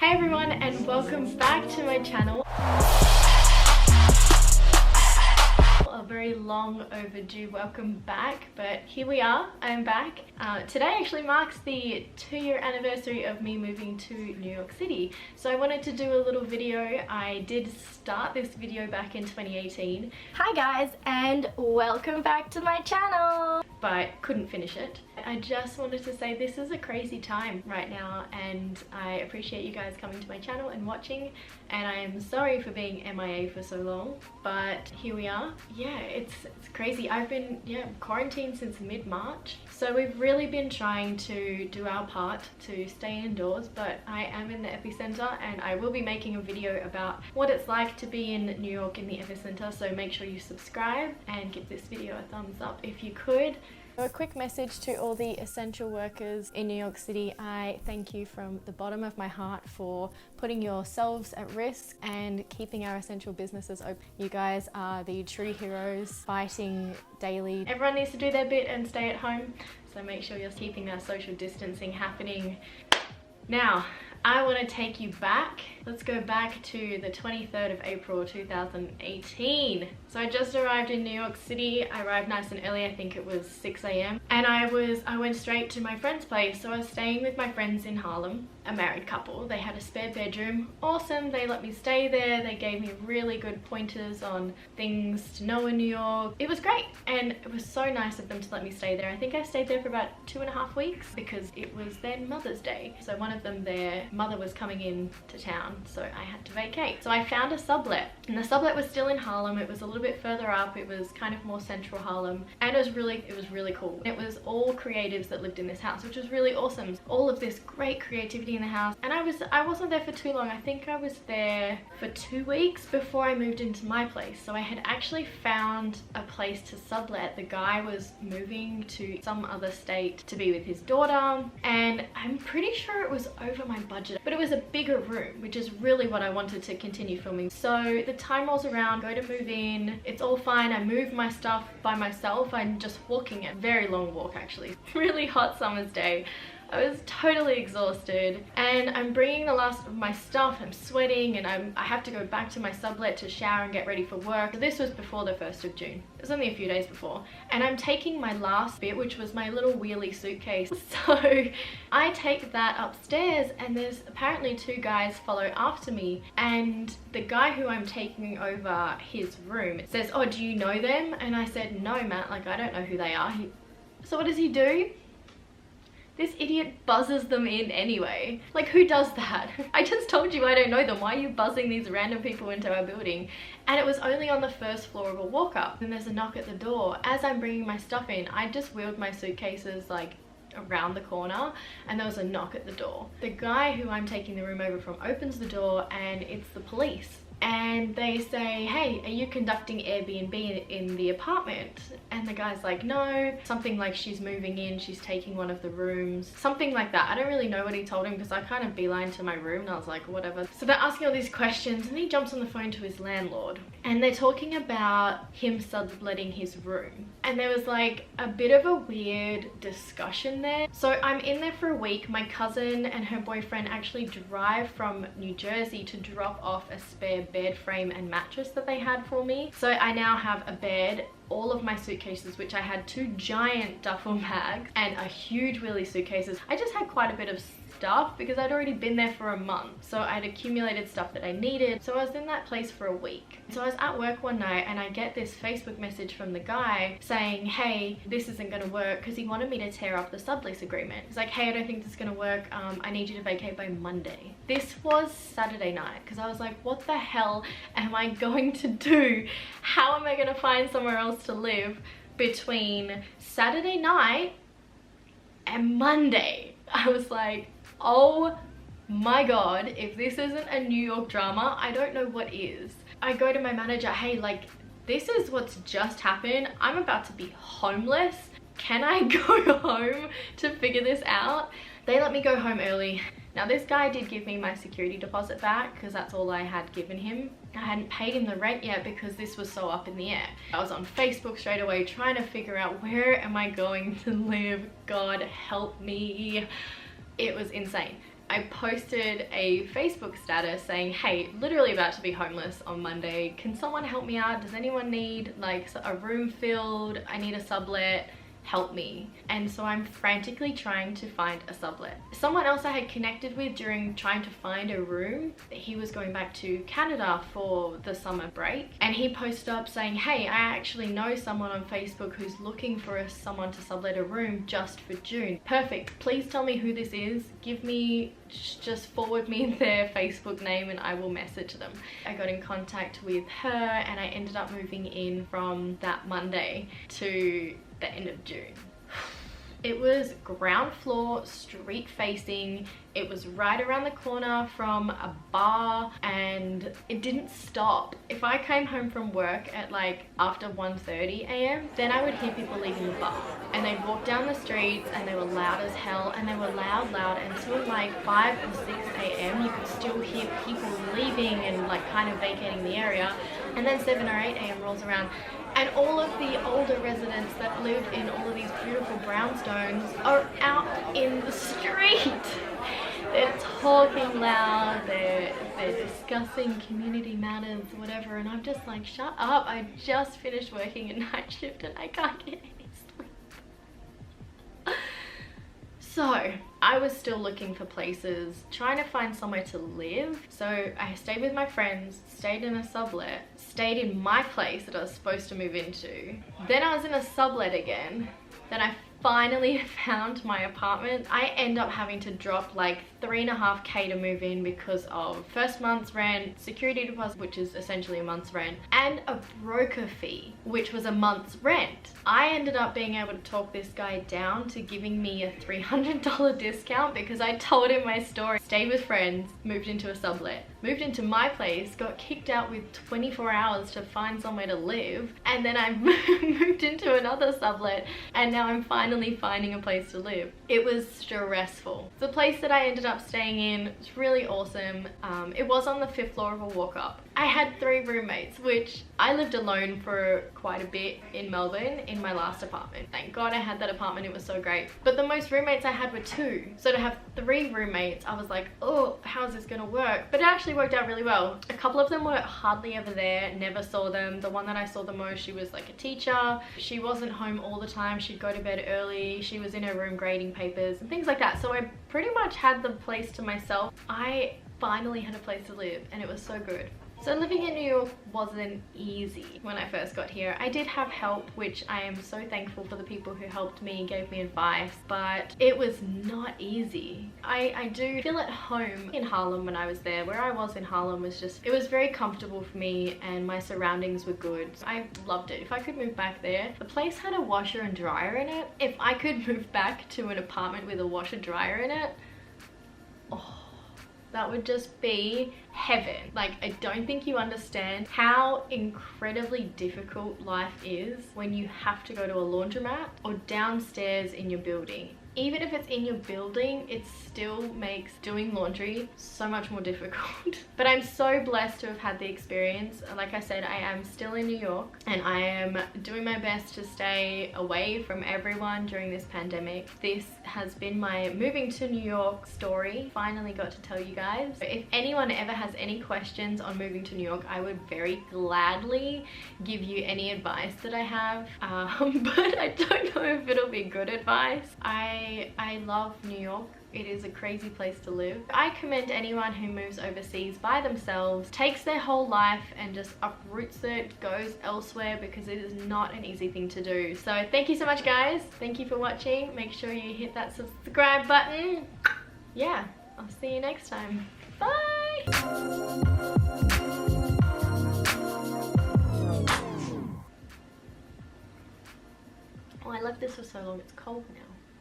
Hi everyone and welcome back to my channel. A very long overdue welcome back, but here we are, I'm back. Today actually marks the 2-year anniversary of me moving to New York City, so I wanted to do a little video. I did start this video back in 2018. Hi guys and welcome back to my channel! But couldn't finish it. I just wanted to say this is a crazy time right now and I appreciate you guys coming to my channel and watching, and I am sorry for being MIA for so long, but here we are. Yeah, it's crazy. I've been quarantined since mid-March, so we've really been trying to do our part to stay indoors, but I am in the epicenter and I will be making a video about what it's like to be in New York in the epicenter, so make sure you subscribe and give this video a thumbs up if you could. A quick message to all the essential workers in New York City. I thank you from the bottom of my heart for putting yourselves at risk and keeping our essential businesses open. You guys are the true heroes fighting daily. Everyone needs to do their bit and stay at home, so make sure you're keeping that social distancing happening. Now, I want to take you back. Let's go back to the 23rd of April 2018. So I just arrived in New York City. I arrived nice and early, I think it was 6 a.m. And I went straight to my friend's place. So I was staying with my friends in Harlem, a married couple. They had a spare bedroom. Awesome, they let me stay there. They gave me really good pointers on things to know in New York. It was great and it was so nice of them to let me stay there. I think I stayed there for about 2.5 weeks because it was then Mother's Day. So one of them, their mother was coming in to town, so I had to vacate. So I found a sublet, and the sublet was still in Harlem. It was a little bit further up. It was kind of more central Harlem, and it was really cool. It was all creatives that lived in this house, which was really awesome. All of this great creativity in the house, and I wasn't there for too long. I think I was there for 2 weeks before I moved into my place. So I had actually found a place to sublet. The guy was moving to some other state to be with his daughter, and I'm pretty sure it was over my budget, but it was a bigger room, which is really what I wanted to continue filming. So the time rolls around, go to move in, it's all fine. I move my stuff by myself. I'm just walking a very long walk actually. Really hot summer's day. I was totally exhausted and I'm bringing the last of my stuff. I'm sweating and I have to go back to my sublet to shower and get ready for work. So this was before the 1st of June. It was only a few days before. And I'm taking my last bit, which was my little wheelie suitcase. So I take that upstairs and there's apparently 2 guys follow after me. And the guy who I'm taking over his room says, "Oh, do you know them?" And I said, "No, Matt, like I don't know who they are." So what does he do? This idiot buzzes them in anyway. Like, who does that? I just told you I don't know them. Why are you buzzing these random people into our building? And it was only on the 1st floor of a walk up. And there's a knock at the door. As I'm bringing my stuff in, I just wheeled my suitcases like around the corner and there was a knock at the door. The guy who I'm taking the room over from opens the door and it's the police. And they say, "Hey, are you conducting Airbnb in the apartment?" And the guy's like, "No." Something like she's moving in, she's taking one of the rooms, something like that. I don't really know what he told him because I kind of beelined to my room and I was like, whatever. So they're asking all these questions and he jumps on the phone to his landlord and they're talking about him subletting his room. And there was like a bit of a weird discussion there. So I'm in there for a week. My cousin and her boyfriend actually drive from New Jersey to drop off a spare bed frame and mattress that they had for me. So I now have a bed, all of my suitcases, which I had 2 giant duffel bags and a huge wheelie suitcases. I just had quite a bit of stuff because I'd already been there for a month, so I'd accumulated stuff that I needed. So I was in that place for a week. So I was at work one night and I get this Facebook message from the guy saying, "Hey, this isn't gonna work," because he wanted me to tear up the sublease agreement. He's like, "Hey, I don't think this is gonna work. I need you to vacate by Monday." This was Saturday night because I was like, what the hell am I going to do? How am I gonna find somewhere else to live between Saturday night and Monday? I was like, oh my god, if this isn't a New York drama, I don't know what is. I go to my manager, "Hey, like, this is what's just happened. I'm about to be homeless. Can I go home to figure this out?" They let me go home early. Now this guy did give me my security deposit back because that's all I had given him. I hadn't paid him the rent yet because this was so up in the air. I was on Facebook straight away trying to figure out, where am I going to live? God help me. It was insane. I posted a Facebook status saying, hey, literally about to be homeless on Monday. Can someone help me out? Does anyone need like a room filled? I need a sublet. Help me. And so I'm frantically trying to find a sublet. Someone else I had connected with during trying to find a room, he was going back to Canada for the summer break, and he posted up saying, hey, I actually know someone on Facebook who's looking for someone to sublet a room just for June. Perfect. Please tell me who this is. Just forward me their Facebook name and I will message them. I got in contact with her and I ended up moving in from that Monday to the end of June. It was ground floor, street facing. It was right around the corner from a bar and it didn't stop. If I came home from work at like after 1:30 a.m, then I would hear people leaving the bar. And they'd walk down the streets and they were loud as hell, and they were loud until like 5 or 6 a.m. You could still hear people leaving and like kind of vacating the area. And then 7 or 8 a.m. rolls around, and all of the older residents that live in all of these beautiful brownstones are out in the street. They're talking loud, they're discussing community matters, whatever, and I'm just like, shut up, I just finished working a night shift and I can't get any sleep. So I was still looking for places, trying to find somewhere to live. So I stayed with my friends, stayed in a sublet, stayed in my place that I was supposed to move into. Then I was in a sublet again. Then I finally found my apartment. I end up having to drop like $3.5K to move in because of first month's rent, security deposit, which is essentially a month's rent, and a broker fee, which was a month's rent. I ended up being able to talk this guy down to giving me a $300 discount because I told him my story. Stayed with friends, moved into a sublet, moved into my place, got kicked out with 24 hours to find somewhere to live, and then I moved into another sublet, and now I'm finally finding a place to live. It was stressful. The place that I ended up staying in was really awesome. It was on the 5th floor of a walk-up. I had 3 roommates, which I lived alone for quite a bit in Melbourne in my last apartment. Thank God I had that apartment, it was so great. But the most roommates I had were 2. So to have 3 roommates, I was like, oh, how's this gonna work? But it actually worked out really well. A couple of them were hardly ever there, never saw them. The one that I saw the most, she was like a teacher. She wasn't home all the time, she'd go to bed early. She was in her room grading papers and things like that. So I pretty much had the place to myself. I finally had a place to live and it was so good. So living in New York wasn't easy when I first got here. I did have help, which I am so thankful for the people who helped me, gave me advice, but it was not easy. I do feel at home in Harlem when I was there. Where I was in Harlem was just, it was very comfortable for me and my surroundings were good. I loved it. If I could move back there, the place had a washer and dryer in it. If I could move back to an apartment with a washer dryer in it, oh, that would just be heaven. Like, I don't think you understand how incredibly difficult life is when you have to go to a laundromat or downstairs in your building. Even if it's in your building, it still makes doing laundry so much more difficult. But I'm so blessed to have had the experience. Like I said, I am still in New York and I am doing my best to stay away from everyone during this pandemic. This has been my moving to New York story. Finally got to tell you guys. If anyone ever has any questions on moving to New York, I would very gladly give you any advice that I have. But I don't know if it'll be good advice. I love New York. It is a crazy place to live. I commend anyone who moves overseas by themselves, takes their whole life and just uproots it, goes elsewhere, because it is not an easy thing to do. So thank you so much, guys. Thank you for watching. Make sure you hit that subscribe button. Yeah, I'll see you next time. Bye! Oh, I left this for so long, it's cold now.